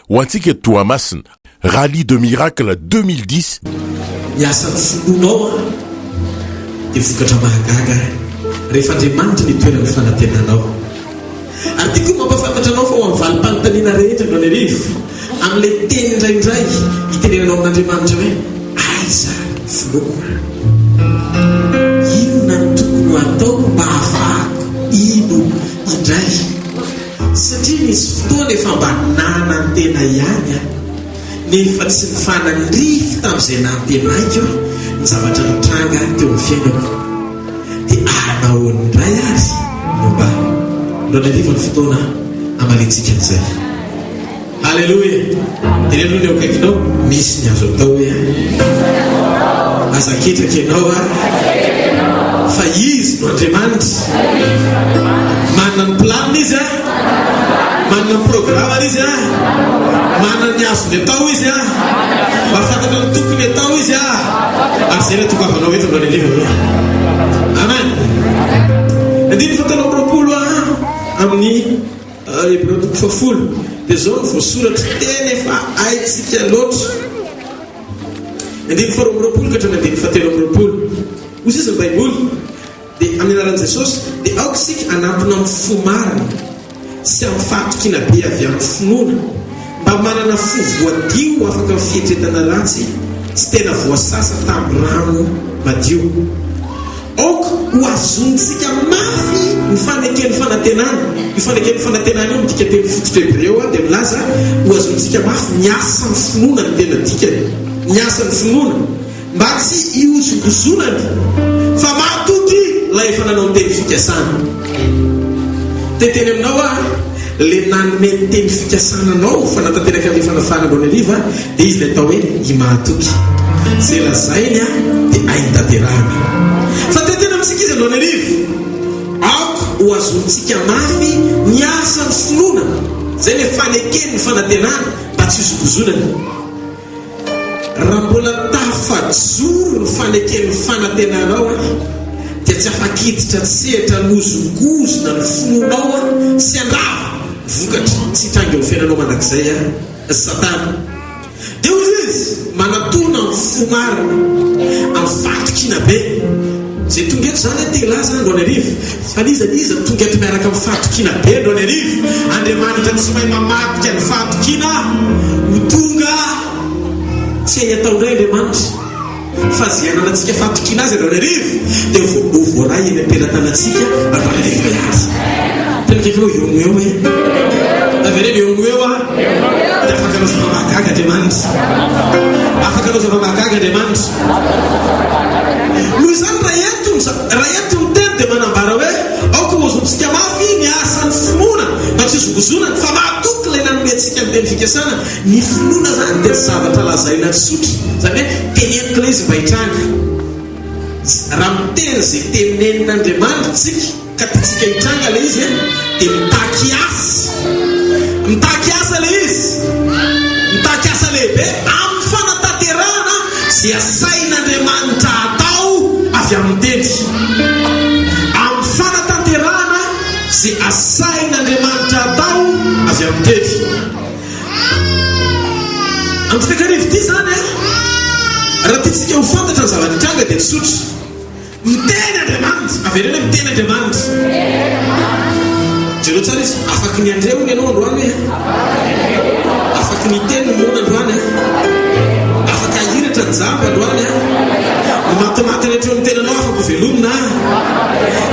ho antsika Toamasina Rallye de Miracle 2010. Miasa fononao dia vokatra mahagaga rehefa Andriamanitra ny toerana fanantenanao. Ary dia koa mampafantatra anao fa ho amin'ny valim-panontaniana rehetra no arivo amin'ilay teny indraindray hitenenanao amin'Andriamanitra hoe aiza fonoko, inona no tokony ho ataoko mba hahafahako ino indray. Satria misy fotoana efa mba nana ny tena ihany nefa tsy mifanandrify tamin'izay nantenaiko ny zavatra mitranga teo amin'ny fiainako. Dia anaon'indray azy no mba nonarivo ny fotoana amalintsika an'izay. Halleluja. Tenenao ny akaikinao misy ny azo atao hoe azaketraka ianao fa izy no Andriamanitra. Manana ny planiny izy manana ny programmany izy manana ny azony atao izy mahafantatra ny tokony atao izy ary zay ny tokavanao eto mba naliva hoe amen. Andiny fatao amroapolo amin'ny Hébreux 10 dia zao ny voasoratra tena efa haitsika loatra. Andiny faharoa amroapolo ka hatrany andiny fahatelo amroapolo ozy izy ny baiboly dia amin'ny anaran'i Jesosy dia aoka isika anatona amin'ny fomarina sy amin'ny fahatokiana be avy amin'ny finoana mba manana fo voadio afaka amin'ny fietretana ratsy sy tena voasasa tamin'ny rano madio. Aoka ho azontsika mafy ny faneken'ny fanantenana. Io faneken'ny fanantenana io midika teny fototra Hebreo dia milaza ho azontsika mafy miasa ny finoana ny tena dikany, miasa ny finoana mba tsy iozongozonany fa matoky ilay efa nanao ny teny fikasana. Teteny aminao le nanome teny fikasananao fa natanteraka amin'ny fanafananao ny aliva dia izy le atao hoe imahatoky. Zay lazainy dia aintanterahana. Fa tetena amintsika izy anao ny alivo aoka ho azontsika mafy miasa ny finoana. Zay le fanekeny ny fanantenana mba tsy izongozonany. Raha mbola tafajoro ny fanekeny ny fanantenanao dia tsy afakiditra tsehatra nozongozona ny finoanao sy andrava vokatra tsy hitrangy amin'ny fiainanao mandrakizay Satana. Dia ozy izy manatona ny fomarina amin'ny fahatokiana be. Zay tonga eto zany te laza andro any arivo fa liza tonga eto miaraka amin'ny fahatokiana be andro any arivo. Andriamanitra tsy mahay mamadika ny fahatokiana ho tonga tsy hay atao indray Andriamanitra fa zay ananantsika fahatokiana azy andro any arivo dia voaraha eny ampelantanantsika andro any arivo azy. Tenakaikinao eo eo hoe avereny eo eo dia afaka anao zava-mahagaga Andriamanitra, afaka anao zava-mahagaga Andriamanitra. Noho izany raha ento ny teny dia manambara hoe aoka ho azontsika mafy miasa ny finoana mba tsy izongozonany fa mahatoky ilay nanomentsika amin'ny teny fikasana. Ny finoana zany dia tsy zavatra lazaina tsotra, zany hoe teneniko ilay izy mba hitranga. Raha miteny izay tenenin'Andriamanitra tsika ka tiatsika hitranga ilay izy dia mitaky asa ilay izy, mitaky asa lehibe amin'ny fanatanterahana izay asain'Andriamanitra atao avy amin'ny teny. Amin'ny fanatanterahana izay asain'Andriamanitra atao avy amin'ny teny. Amin'ny fitakarivo ity zany raha tiatsika ho fantatra ny zava-nitranga dia tsotra. Miteny Andriamanitra averena miteny Andriamanitra. Jereo tsara izy afaky ny andrehony ianao androany afaky ny teny mona androany afaka ahiratra ny jamba androany ny matimaty rehetra eo amin'ny tenanao afaka velomina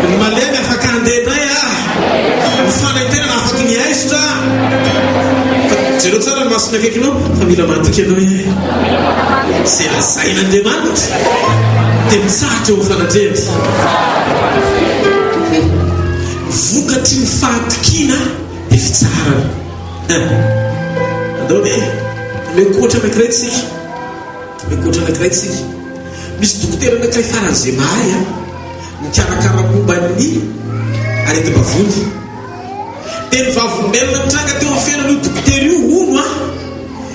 ny malemy afaka andehindray ny fanaitenana afaka ny aisotra. Jereo tsara ny masony akaikinao fa mila matoky ianao zay lazain'Andriamanitra dia mitsahatra eo fanandreny. Vokatry ny fahatokiana dia fitsarana. Andao dia mekoatra anankiray tsika misy dokotera anankiray faran'izay mahay mikarakara momba ny areti-bavony dia ny vavonelona mitranga teo amin'ny fiainan'io dokotera io ono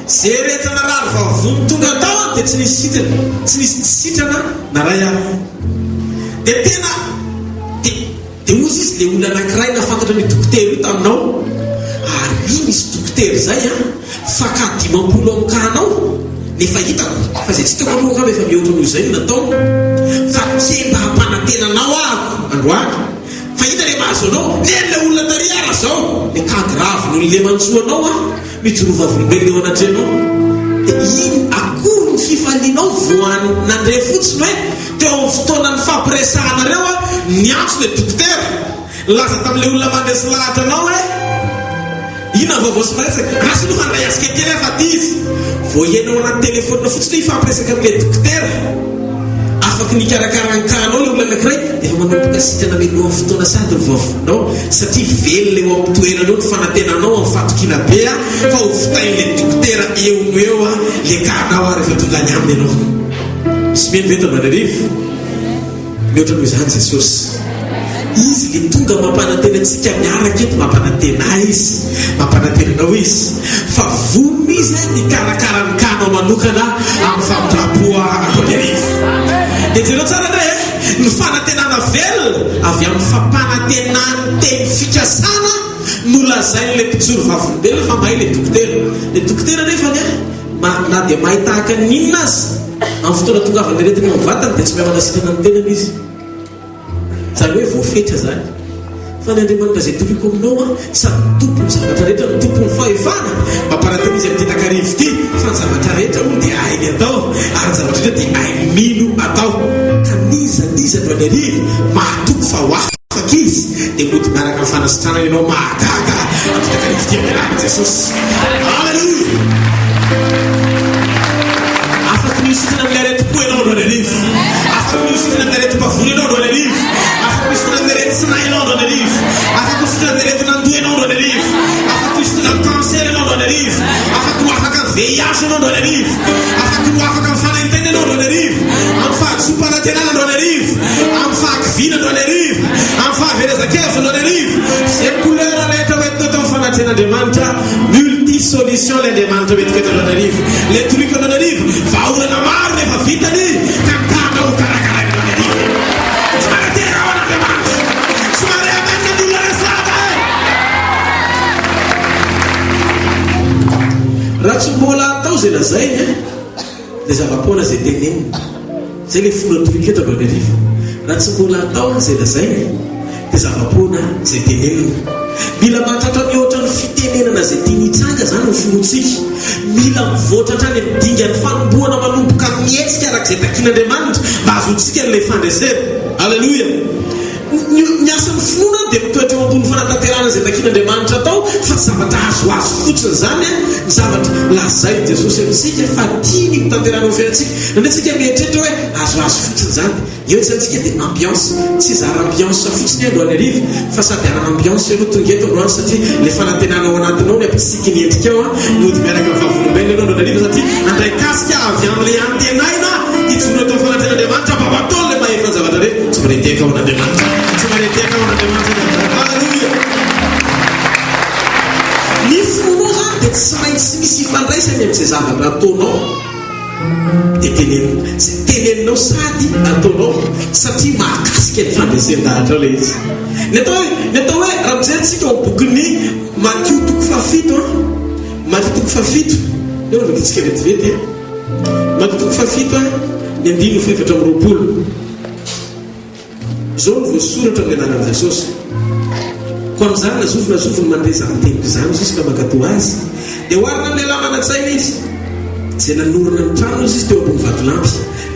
zay retana rary vavony tonga tao dia tsy nisy sitrana na ray dia tena dia ozy izy le olona anankiray nafantatra ny dokotera io taminao ary misy dokotera zay fakadimam-polo amkanao nefa hitako fa zay tsika maloha kama efa mihoatra noho izay natao fa kemba hampanantenanao ako androany fa hita le mahazo anao nele olona tariara zao le kagrave noho le mantsoanao mitsorovavolombelona eo anatrenao iny akory ny fifalianao voany nandre fotsiny hoe teo amin'ny fotoanany fampiresahanareo niantso le dokotera laza tamin'le olona mandesy lahatra anao hoe ina vaovao sy maresaka rasy no fandray asika kely efa ty izy vo ianao anaty telefonina fotsiny ifampiresaka amin'le dokotera afaky nikarakarahn-kanao le olona anankiray efa manomboka sitrana meloa amin'ny fotoana sady nyvaofonao satria velona eo amin'ny toerana eo ny fanantenanao amin'ny fatokina be fa ho fotain'le dokotera eo no eo le kanao ary efa tonga any aminy ianao sy meno vetano anarivo mihoatra noho izany Jesosy izy le tonga mampanantena antsika miaraka eto mampanantena izy mampanantenanao izy fa vonona izy nikarakara ny kanao manokana amin'ny famindrapoa atao ny arivo dia jereo tsara ndray ny fanantenana velona avy amin'ny fampanantenany teny fikasana no lazain'le mpijoro vavolombelona fa mahay le dokotera nefany na dia mahay tahaka ninona azy amin'ny fotoana tonga avy an'retina ny vatany dia tsy mahay manasitrana ny tenany izy zany hoe voafetra zany fa ny Andriamanitra zay tompiko aminao sady tompony zavatra rehetra ny tompony fahefana mampanantena izy amin'ny tetakarivo ty fa ny zavatra rehetra moa dia hainy atao ary ny zavatra rehetra dia hainy mino atao ka nizaniza no any arivo mahatoko fa ho afaka izy dia mody miaraka amin'ny fanasitrana ianao mahagaga amin'ny tetakarivo ty amin'anarana Jesosy. Alleluia. Afaky miositrana amin'ny aretim-po ianao no any arivo afaky miositrana amin'ny aretim-bavolo ianao no any arivo afaky miositrana amin'ny aretin-tsinay ianao no any arivo afaky miositrana amin'ny aretin-nandoha ianao no any arivo afaky miositrana amin'ny cancer ianao no any arivo afaky ho afaka amin'ny VIH ianao no any arivo afaky ho afaka amin'ny fanaintena ianao no any arivo amin'ny fahatsompanantenana no any arivo amin'ny fahakivina no any arivo amin'ny fahaverezan-kezo no any arivo zay couleur rehetra hoentinao tao amin'ny fananten'Andriamanitra multisolution l'Andriamanitra hoentiketa no any arivo le truc no any arivo vaolana maro nefa vitany ka mitanao karakaraina no any arivo somary tena ao an'Andriamanitra somary amenna ny olona resaka raha tsy mbola atao zay lazainy le zava-poana zay tenenina zay le folo truc eto no any arivo raha tsy mbola atao zay lazainy dia zava-poana zay tenenina mila mahatratra mihoatra ny fitenenana zay tianitsanga zany ny fonontsika mila mivoatra trany midingan'ny fanomboana manomboka mihetsika arak'izay takian'Andriamanitra mba azontsika n'lay fandresena. Alleluia. Ny asan'ny finoana dia mitoetra eo ambony fanatanterahana zay takian'Andriamanitra atao fa tsy zavatra azoazo fotsiny zany ny zavatra lazai Jesosy amintsika fa tiany mitanterahana amin'ny fiainantsika nandray tsika mieritreritra hoe azoazo fotsiny zany eo santsika dia ambiance tsy zara ambiance fotsiny andro any arivo fa sady arana ambiance aloha tonga eto androany satria le fanantenana ao anatinao ny ampitsika ny endrika ao mody miaraka amin'ny vavolombelona ianao andro any arivo satria andray kasika avy amin'le antenaina itsona atao fananten'Andriamanitra babatao le mahefa ny zavatra rehetra tsy mareteka ao an'Andriamanitra tsy mareteka ao an'Andriamanitra. Alleluia. Ny fonao zany dia tsy maintsy misy ifandraisany amin'izay zavatra ataonao dia teneninao sady ataonao satria mahakasika ny fandresen-dahatra le izy ny atao hoe raha mijerytsika ao bokyny Matthieu toko fafito eo navakitsika vetivety Matthieu toko fafito ny 9:7 zao no voasoratra amin'ny anaran'i Jesosy ko amin'izany nazofiny mandresa amin'ny teniko izany juska makato azy dia hoarina amin'ny lehilahy manantsaina izy zay nanorana ny trano izy teo ambony vatolampy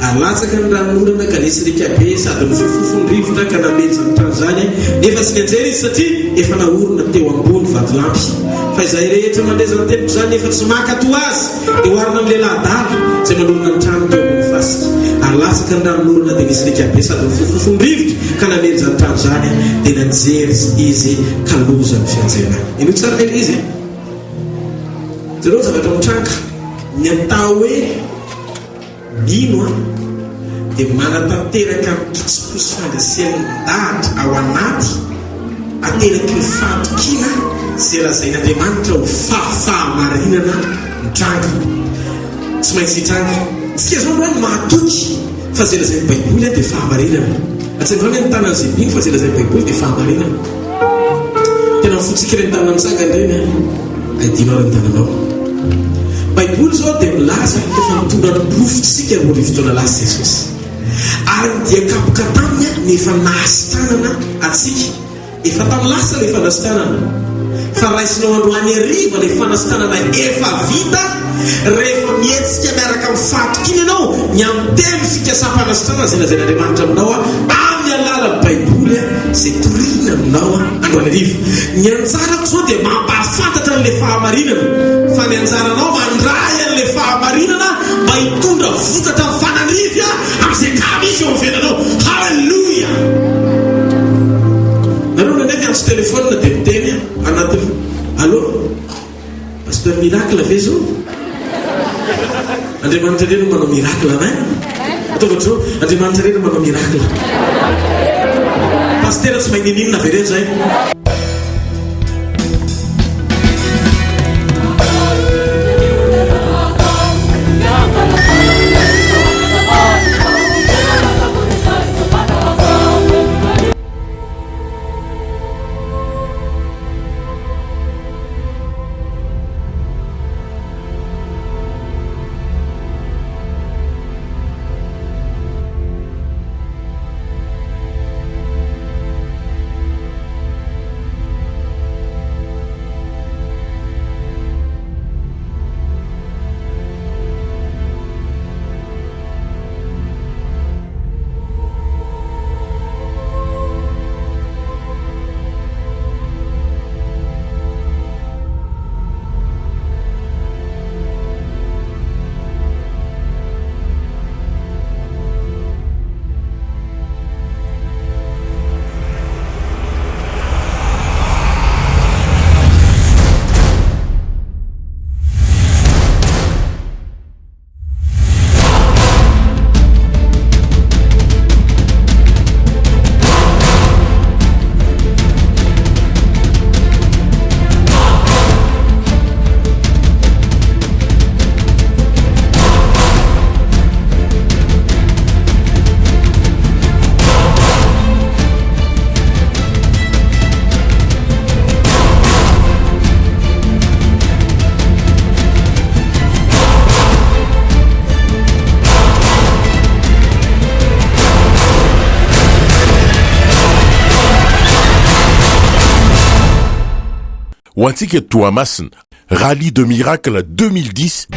alatsaka ny ranorana ka nesirika be sady mifofofony rivotra ka nameja ny trano zany nefa tsy nianjera izy satria efa naorona teo ambony vatolampy fa izay rehetra mandreza ny teniko zany efa tsy makato azy dia hoarina amin'ny lehilahy dala zay nanorana ny trano teo ambony fasika alatsaka ny ranorana dia nesirika be sady mifofofony rivotra ka nameja ny trano zany dia nanjery izy ka loza ny fianjera ino tsara neny izy zareo zavatra mitranga ny atao hoe ino dia manatanteraka mikitsiposy fandresen'ny dahatra ao anaty ateraky ny fahatokina zay lazain'Andriamanitra ho fahamarinana mitranga tsy maintsy hitranga tsika zao no hoe mahatoky fa zay lazain'ny baiboly dia fahamarinana atsy androany ny tanan'izay bino fa zay lazain'ny baiboly dia fahamarinana tena fotsika reny tanantsaka ndreny aidinao reny tananao baiboly zao dia milaza efa mitondra rofotsika moa fotoana lasa jesosy ary dia kapoka taminy ny efa nasitanana atsika efa tamin'ny lasa le efa nasitanana fa raisinao androany ariva le fanasitanana efa vita rehefa mietsika miaraka amin'ny fatokiny ianao ny amtemy fikasam-panasitanana zay lazain'andriamanitra aminao amin'ny alala baiboly zay torina aminao androany ariva ny anjarako zao dia mampahafantatra n'le fahamarinana fa ny anjaranao mandray an'le fahamarinana mba hitondra vokatra amin'ny fananivy amin'izay kamisy eo avenanao. Halleluja. nareo ndraiky antso telefônina dia miteny anaty allô pasteur miracle ve zao andriamanitra reny manao miracle amen ataovatra zao andriamanitra reny manao miracle pasteur tsy mainninina ave reny zay. Ho antsika Toamasina, Rallye de Miracle 2010